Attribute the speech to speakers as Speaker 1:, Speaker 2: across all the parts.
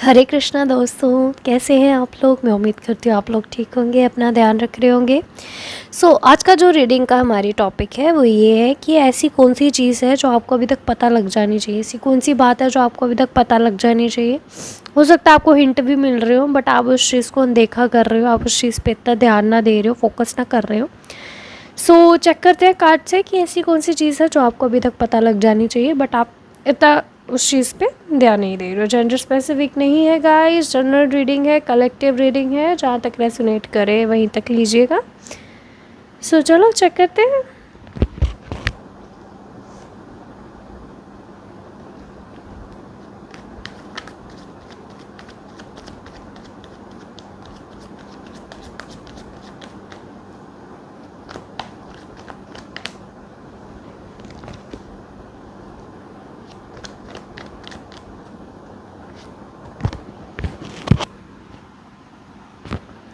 Speaker 1: हरे कृष्णा दोस्तों, कैसे हैं आप लोग। मैं उम्मीद करती हूँ आप लोग ठीक होंगे, अपना ध्यान रख रहे होंगे। आज का जो रीडिंग का हमारी टॉपिक है वो ये है कि ऐसी कौन सी चीज़ है जो आपको अभी तक पता लग जानी चाहिए। ऐसी कौन सी बात है जो आपको अभी तक पता लग जानी चाहिए। हो सकता है आपको हिंट भी मिल रहे हो, बट आप उस चीज़ को अनदेखा कर रहे हो, आप उस चीज़ पर इतना ध्यान ना दे रहे हो, फोकस ना कर रहे हो। चेक करते हैं कार्ड से कि ऐसी कौन सी चीज़ है जो आपको अभी तक पता लग जानी चाहिए, बट आप इतना उस चीज़ पे ध्यान नहीं दे रहे हो। जेंडर स्पेसिफिक नहीं है गाइस, जनरल रीडिंग है, कलेक्टिव रीडिंग है, जहाँ तक रेसोनेट करे वहीं तक लीजिएगा। चलो चेक करते हैं।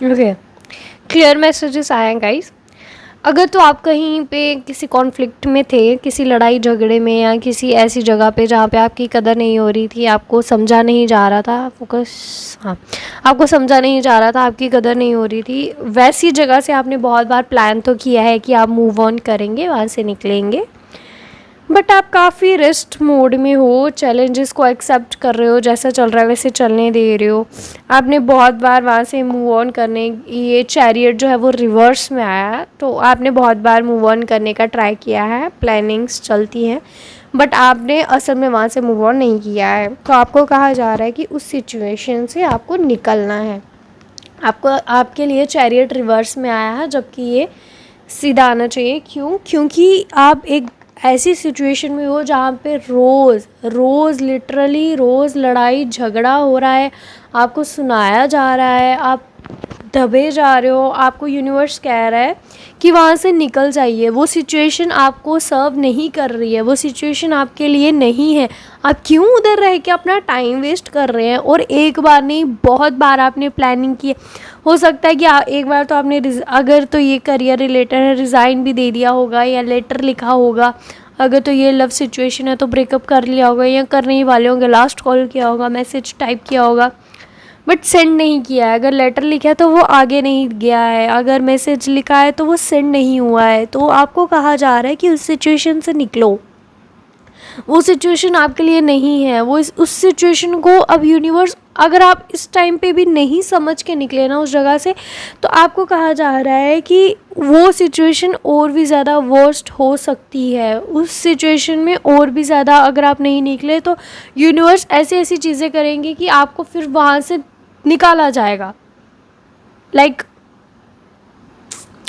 Speaker 1: ओके, क्लियर मैसेजेस आए हैं गाइस। अगर तो आप कहीं पे किसी कॉन्फ्लिक्ट में थे, किसी लड़ाई झगड़े में, या किसी ऐसी जगह पे जहाँ पे आपकी कदर नहीं हो रही थी, आपको समझा नहीं जा रहा था, आपको समझा नहीं जा रहा था, आपकी कदर नहीं हो रही थी, वैसी जगह से आपने बहुत बार प्लान तो किया है कि आप मूव ऑन करेंगे, वहाँ से निकलेंगे, बट आप काफ़ी रेस्ट मोड में हो, चैलेंजेस को एक्सेप्ट कर रहे हो, जैसा चल रहा है वैसे चलने दे रहे हो। आपने बहुत बार वहाँ से मूव ऑन करने, ये चैरियट जो है वो रिवर्स में आया, तो आपने बहुत बार मूव ऑन करने का ट्राई किया है, प्लानिंग्स चलती हैं, बट आपने असल में वहाँ से मूव ऑन नहीं किया है। तो आपको कहा जा रहा है कि उस सिचुएशन से आपको निकलना है। आपके लिए चैरियट रिवर्स में आया है, जबकि ये सीधा आना चाहिए। क्योंकि आप एक ऐसी सिचुएशन में हो जहाँ पे रोज़ लिटरली रोज़ लड़ाई झगड़ा हो रहा है, आपको सुनाया जा रहा है, आप दबे जा रहे हो, आपको यूनिवर्स कह रहा है कि वहाँ से निकल जाइए। वो सिचुएशन आपको सर्व नहीं कर रही है, वो सिचुएशन आपके लिए नहीं है। आप क्यों उधर रह के अपना टाइम वेस्ट कर रहे हैं। और एक बार नहीं, बहुत बार आपने प्लानिंग की। हो सकता है कि एक बार तो आपने, अगर तो ये करियर रिलेटेड है, रिज़ाइन भी दे दिया होगा, या लेटर लिखा होगा। अगर तो ये लव सिचुएशन है तो ब्रेकअप कर लिया होगा, या करने ही वाले होंगे, लास्ट कॉल किया होगा, मैसेज टाइप किया होगा, बट सेंड नहीं किया है। अगर लेटर लिखा है तो वो आगे नहीं गया है, अगर मैसेज लिखा है तो वो सेंड नहीं हुआ है। तो आपको कहा जा रहा है कि उस सिचुएशन से निकलो, वो सिचुएशन आपके लिए नहीं है। उस सिचुएशन को अब यूनिवर्स, अगर आप इस टाइम पे भी नहीं समझ के निकले ना उस जगह से, तो आपको कहा जा रहा है कि वो सिचुएशन और भी ज़्यादा वर्स्ट हो सकती है। उस सिचुएशन में और भी ज़्यादा अगर आप नहीं निकले तो यूनिवर्स ऐसी ऐसी चीज़ें करेंगे कि आपको फिर वहाँ से निकाला जाएगा।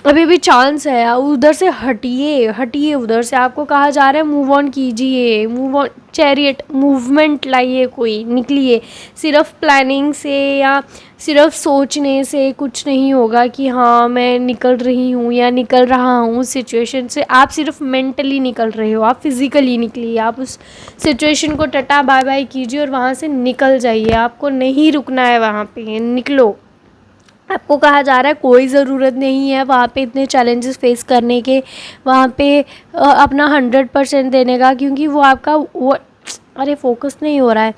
Speaker 1: अभी भी चांस है, उधर से हटिए उधर से। आपको कहा जा रहा है मूव ऑन कीजिए, मूव ऑन, चैरियट मूवमेंट लाइए, कोई निकलिए। सिर्फ प्लानिंग से या सिर्फ सोचने से कुछ नहीं होगा कि हाँ मैं निकल रही हूँ या निकल रहा हूँ सिचुएशन से। आप सिर्फ मेंटली निकल रहे हो, आप फिज़िकली निकलिए। आप उस सिचुएशन को टाटा बाय बाय कीजिए और वहाँ से निकल जाइए। आपको नहीं रुकना है, वहाँ पे निकलो। आपको कहा जा रहा है कोई ज़रूरत नहीं है वहाँ पे इतने चैलेंजेस फेस करने के, वहाँ पे अपना 100% देने का, क्योंकि वो आपका फोकस नहीं हो रहा है।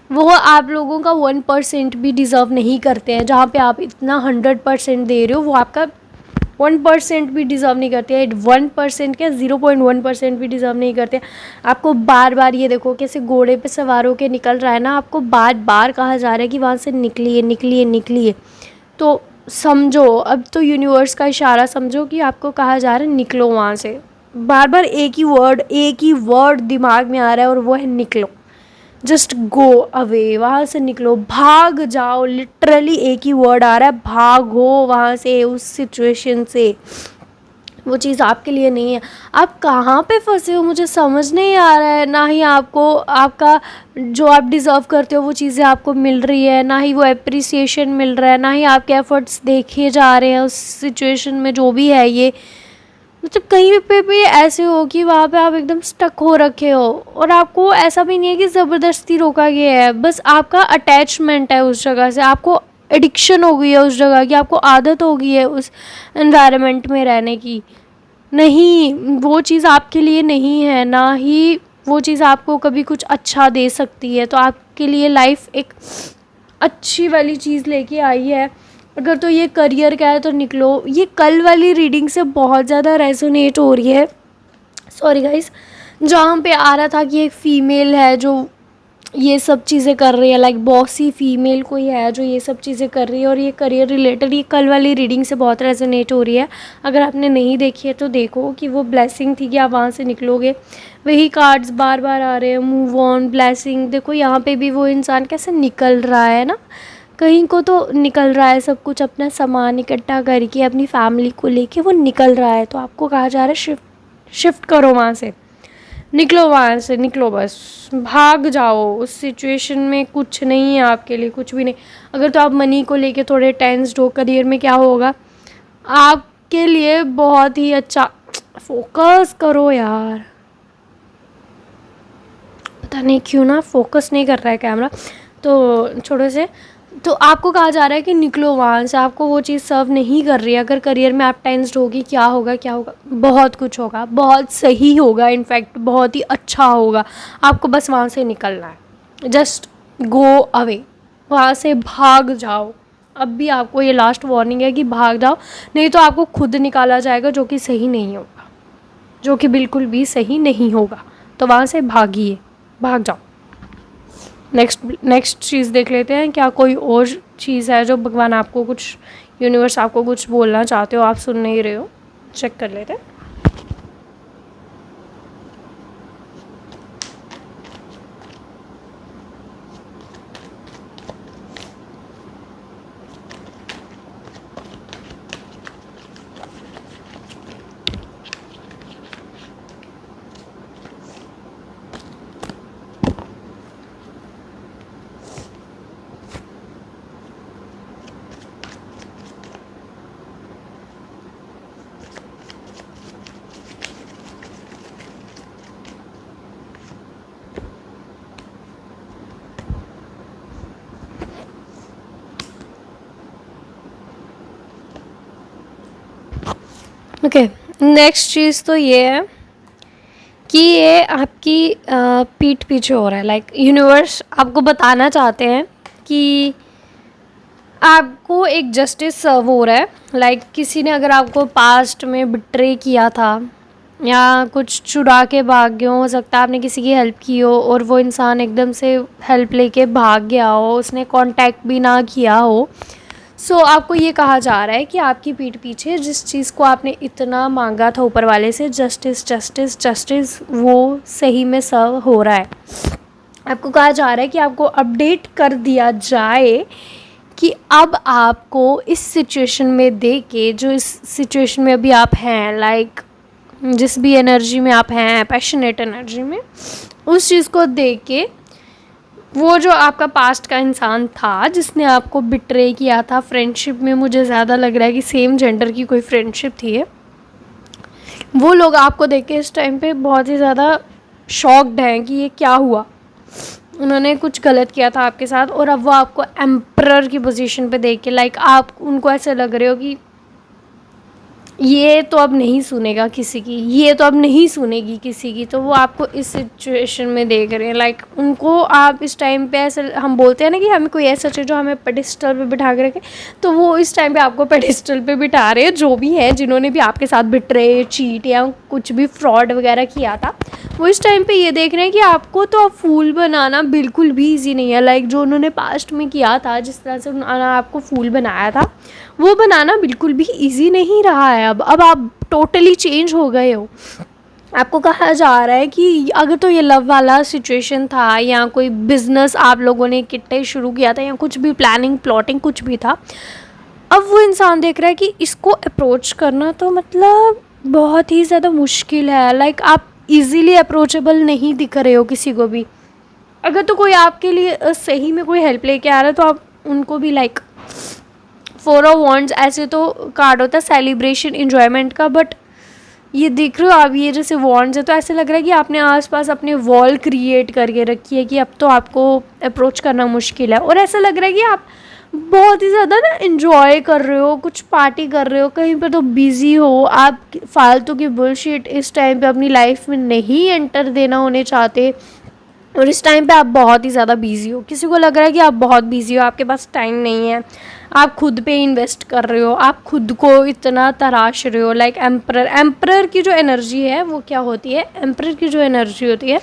Speaker 1: वो आप लोगों का 1% भी डिज़र्व नहीं करते हैं। जहाँ पे आप इतना 100% दे रहे हो, वो आपका 1% भी डिज़र्व नहीं करते हैं। 1% क्या, 0.1% भी डिज़र्व नहीं करते। आपको बार बार, ये देखो कैसे घोड़े पे सवार होकर निकल रहा है ना, आपको बार बार कहा जा रहा है कि वहाँ से निकलिए। तो समझो, अब तो यूनिवर्स का इशारा समझो कि आपको कहा जा रहा है निकलो वहाँ से। बार बार एक ही वर्ड दिमाग में आ रहा है, और वो है निकलो। जस्ट गो अवे, वहाँ से निकलो, भाग जाओ। लिटरली एक ही वर्ड आ रहा है, भागो वहाँ से, उस सिचुएशन से। वो चीज़ आपके लिए नहीं है। आप कहाँ पे फंसे हो मुझे समझ नहीं आ रहा है। ना ही आपको आपका जो आप डिज़र्व करते हो वो चीज़ें आपको मिल रही है, ना ही वो एप्रिसिएशन मिल रहा है, ना ही आपके एफर्ट्स देखे जा रहे हैं उस सिचुएशन में जो भी है। ये मतलब कहीं पे भी ऐसे हो कि वहाँ पे आप एकदम स्टक हो रखे हो, और आपको ऐसा भी नहीं है कि ज़बरदस्ती रोका गया है, बस आपका अटैचमेंट है उस जगह से। आपको एडिक्शन हो गई है उस जगह की, आपको आदत हो गई है उस एनवायरनमेंट में रहने की। नहीं, वो चीज़ आपके लिए नहीं है, ना ही वो चीज़ आपको कभी कुछ अच्छा दे सकती है। तो आपके लिए लाइफ एक अच्छी वाली चीज़ लेके आई है। अगर तो ये करियर का है तो निकलो। ये कल वाली रीडिंग से बहुत ज़्यादा रेजोनेट हो रही है, सॉरी गाइस, जहाँ पे आ रहा था कि एक फ़ीमेल है जो ये सब चीज़ें कर रही है, लाइक बॉसी फीमेल कोई है जो ये सब चीज़ें कर रही है और ये करियर रिलेटेड, ये कल वाली रीडिंग से बहुत रेजोनेट हो रही है। अगर आपने नहीं देखी है तो देखो कि वो ब्लेसिंग थी कि आप वहाँ से निकलोगे। वही कार्ड्स बार बार आ रहे हैं, मूव ऑन, ब्लेसिंग। देखो यहाँ पे भी वो इंसान कैसे निकल रहा है ना, कहीं को तो निकल रहा है, सब कुछ अपना सामान इकट्ठा करके अपनी फैमिली को लेके वो निकल रहा है। तो आपको कहा जा रहा है शिफ्ट करो, वहाँ से निकलो, वहाँ से निकलो, बस भाग जाओ। उस सिचुएशन में कुछ नहीं है आपके लिए, कुछ भी नहीं। अगर तो आप मनी को लेके थोड़े टेंस्ड हो, करियर में क्या होगा आपके लिए बहुत ही अच्छा, फोकस करो यार। पता नहीं क्यों ना फोकस नहीं कर रहा है कैमरा, तो छोड़ो से। तो आपको कहा जा रहा है कि निकलो वहाँ से, आपको वो चीज़ सर्व नहीं कर रही है। अगर करियर में आप टेंस्ड होगी, क्या होगा, क्या होगा, बहुत कुछ होगा, बहुत सही होगा, इनफैक्ट बहुत ही अच्छा होगा। आपको बस वहाँ से निकलना है, जस्ट गो अवे, वहाँ से भाग जाओ। अब भी आपको ये लास्ट वार्निंग है कि भाग जाओ, नहीं तो आपको खुद निकाला जाएगा, जो कि सही नहीं होगा, जो कि बिल्कुल भी सही नहीं होगा। तो वहाँ से भागिए, भाग जाओ। नेक्स्ट चीज़ देख लेते हैं, क्या कोई और चीज़ है जो भगवान आपको कुछ, यूनिवर्स आपको कुछ बोलना चाहते हो, आप सुन नहीं रहे हो। चेक कर लेते हैं। ओके, नेक्स्ट चीज़ तो ये है कि ये आपकी पीठ पीछे हो रहा है। लाइक यूनिवर्स आपको बताना चाहते हैं कि आपको एक जस्टिस सर्व हो रहा है। लाइक किसी ने अगर आपको पास्ट में बिट्रे किया था या कुछ चुरा के भाग गया हो सकता है, आपने किसी की हेल्प की हो और वो इंसान एकदम से हेल्प लेके भाग गया हो, उसने कांटेक्ट भी ना किया हो। सो आपको ये कहा जा रहा है कि आपकी पीठ पीछे जिस चीज़ को आपने इतना मांगा था ऊपर वाले से, जस्टिस जस्टिस जस्टिस, वो सही में सर्व हो रहा है। आपको कहा जा रहा है कि आपको अपडेट कर दिया जाए कि अब आपको इस सिचुएशन में देख के, जो इस सिचुएशन में अभी आप हैं, लाइक जिस भी एनर्जी में आप हैं, पैशनेट एनर्जी में, उस चीज़ को देख के वो जो आपका पास्ट का इंसान था जिसने आपको बिट्रे किया था, फ्रेंडशिप में मुझे ज़्यादा लग रहा है कि सेम जेंडर की कोई फ्रेंडशिप थी, वो लोग आपको देख के इस टाइम पे बहुत ही ज़्यादा शॉक्ड हैं कि ये क्या हुआ। उन्होंने कुछ गलत किया था आपके साथ और अब वो आपको एम्परर की पोजीशन पे देख के, लाइक आप उनको ऐसे लग रहे हो कि ये तो अब नहीं सुनेगा किसी की, ये तो अब नहीं सुनेगी किसी की। तो वो आपको इस सिचुएशन में देख रहे हैं। लाइक उनको आप इस टाइम पे ऐसे, हम बोलते हैं ना कि हमें कोई ऐसा चीज़ जो हमें पेडिस्टल पे बिठा के रखे, तो वो इस टाइम पे आपको पेडिस्टल पे बिठा रहे हैं। जो भी है, जिन्होंने भी आपके साथ बिट्रे, चीट या कुछ भी फ्रॉड वगैरह किया था, वो इस टाइम पे ये देख रहे हैं कि आपको तो अब फूल बनाना बिल्कुल भी ईजी नहीं है। लाइक जो उन्होंने पास्ट में किया था, जिस तरह से उन्होंने आपको फूल बनाया था, वो बनाना बिल्कुल भी ईजी नहीं रहा है। अब आप टोटली चेंज हो गए हो। आपको कहा जा रहा है कि अगर तो ये लव वाला सिचुएशन था या कोई बिजनेस आप लोगों ने इकट्ठे शुरू किया था या कुछ भी प्लानिंग प्लॉटिंग कुछ भी था, अब वो इंसान देख रहा है कि इसको अप्रोच करना तो मतलब बहुत ही ज़्यादा मुश्किल है। लाइक आप इजीली अप्रोचेबल नहीं दिख रहे हो किसी को भी। अगर तो कोई आपके लिए सही में कोई हेल्प लेके आ रहा है तो आप उनको भी, लाइक 4 ऑफ वॉन्ड्स ऐसे तो कार्ड होता है सेलिब्रेशन इन्जॉयमेंट का, बट ये देख रहे हो आप, ये जैसे वॉन्ड्स है तो ऐसे लग रहा है कि आपने आसपास अपने वॉल क्रिएट करके रखी है कि अब तो आपको अप्रोच करना मुश्किल है। और ऐसा लग रहा है कि आप बहुत ही ज़्यादा ना इन्जॉय कर रहे हो, कुछ पार्टी कर रहे हो, कहीं पर तो बिज़ी हो आप, फालतू की बुलशिट इस टाइम पे अपनी लाइफ में नहीं एंटर देना होने चाहते। और इस टाइम पे आप बहुत ही ज़्यादा बिजी हो, किसी को लग रहा है कि आप बहुत बिजी हो, आपके पास टाइम नहीं है, आप खुद पे इन्वेस्ट कर रहे हो, आप खुद को इतना तराश रहे हो। लाइक एम्परर की जो एनर्जी है वो क्या होती है, एम्परर की जो एनर्जी होती है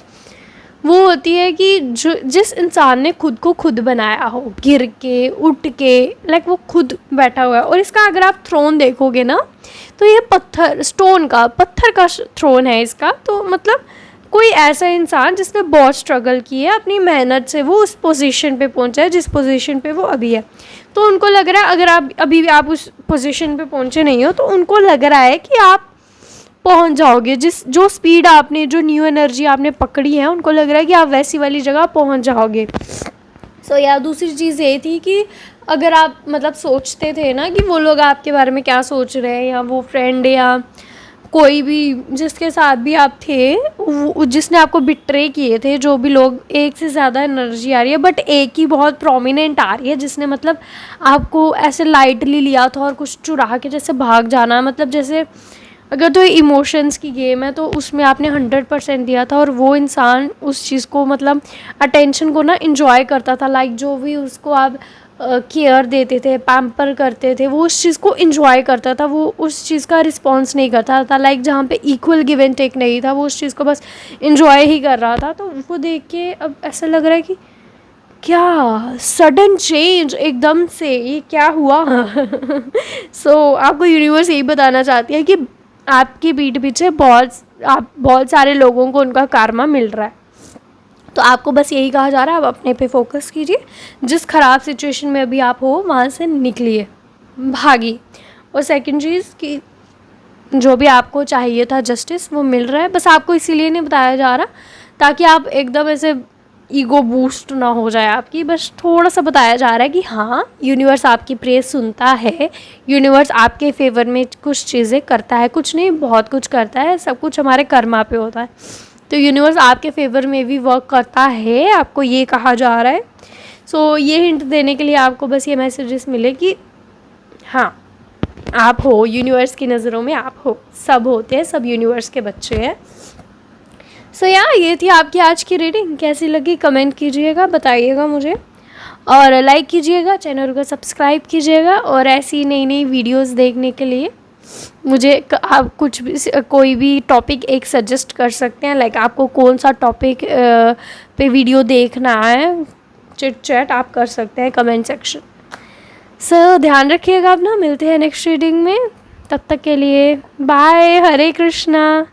Speaker 1: वो होती है कि जो जिस इंसान ने खुद को खुद बनाया हो, गिर के उठ के, लाइक वो खुद बैठा हुआ है। और इसका अगर आप थ्रोन देखोगे ना तो ये पत्थर का थ्रोन है इसका। तो मतलब कोई ऐसा इंसान जिसने बहुत स्ट्रगल की है, अपनी मेहनत से वो उस पोजीशन पे पहुंचा है जिस पोजीशन पे वो अभी है। तो उनको लग रहा है अगर आप अभी भी आप उस पोजीशन पे पहुंचे नहीं हो तो उनको लग रहा है कि आप पहुंच जाओगे, जो स्पीड आपने, जो न्यू एनर्जी आपने पकड़ी है, उनको लग रहा है कि आप वैसी वाली जगह पहुंच जाओगे। सो या दूसरी चीज़ ये थी कि अगर आप मतलब सोचते थे ना कि वो लोग आपके बारे में क्या सोच रहे हैं, या वो फ्रेंड या कोई भी जिसके साथ भी आप थे, जिसने आपको बिट्रे किए थे, जो भी लोग, एक से ज़्यादा एनर्जी आ रही है बट एक ही बहुत प्रोमिनेंट आ रही है, जिसने मतलब आपको ऐसे लाइटली लिया था और कुछ चुरा के जैसे भाग जाना। मतलब जैसे अगर तो इमोशंस की गेम है तो उसमें आपने 100% दिया था और वो इंसान उस चीज़ को मतलब अटेंशन को ना इंजॉय करता था। लाइक जो भी उसको आप केयर देते थे, पैम्पर करते थे, वो उस चीज़ को इंजॉय करता था, वो उस चीज़ का रिस्पॉन्स नहीं करता था। लाइक जहाँ पे इक्वल गिव एंड टेक नहीं था, वो उस चीज़ को बस इंजॉय ही कर रहा था। तो वो देख के अब ऐसा लग रहा है कि क्या सडन चेंज, एकदम से ये क्या हुआ। सो आपको यूनिवर्स यही बताना चाहती है कि आपकी पीठ पीछे बहुत सारे लोगों को उनका karma मिल रहा है। तो आपको बस यही कहा जा रहा है, आप अपने पे फोकस कीजिए, जिस ख़राब सिचुएशन में अभी आप हो वहाँ से निकलिए, भागिए। और सेकंड चीज़ कि जो भी आपको चाहिए था जस्टिस वो मिल रहा है, बस आपको इसीलिए नहीं बताया जा रहा ताकि आप एकदम ऐसे ईगो बूस्ट ना हो जाए आपकी। बस थोड़ा सा बताया जा रहा है कि हाँ, यूनिवर्स आपकी प्रेयर सुनता है, यूनिवर्स आपके फेवर में कुछ चीज़ें करता है, कुछ नहीं बहुत कुछ करता है, सब कुछ हमारे कर्मा पे होता है। तो यूनिवर्स आपके फेवर में भी वर्क करता है, आपको ये कहा जा रहा है। सो ये हिंट देने के लिए आपको बस ये मैसेजेस मिले कि हाँ, आप हो, यूनिवर्स की नज़रों में आप हो, सब होते हैं, सब यूनिवर्स के बच्चे हैं। सो ये थी आपकी आज की रीडिंग। कैसी लगी कमेंट कीजिएगा, बताइएगा मुझे, और लाइक कीजिएगा, चैनल को सब्सक्राइब कीजिएगा। और ऐसी नई नई वीडियोस देखने के लिए मुझे आप कुछ भी, कोई भी टॉपिक एक सजेस्ट कर सकते हैं। लाइक आपको कौन सा टॉपिक पे वीडियो देखना है, चिट चैट आप कर सकते हैं कमेंट सेक्शन। सो ध्यान रखिएगा अपना, मिलते हैं नेक्स्ट रीडिंग में, तब तक के लिए बाय, हरे कृष्णा।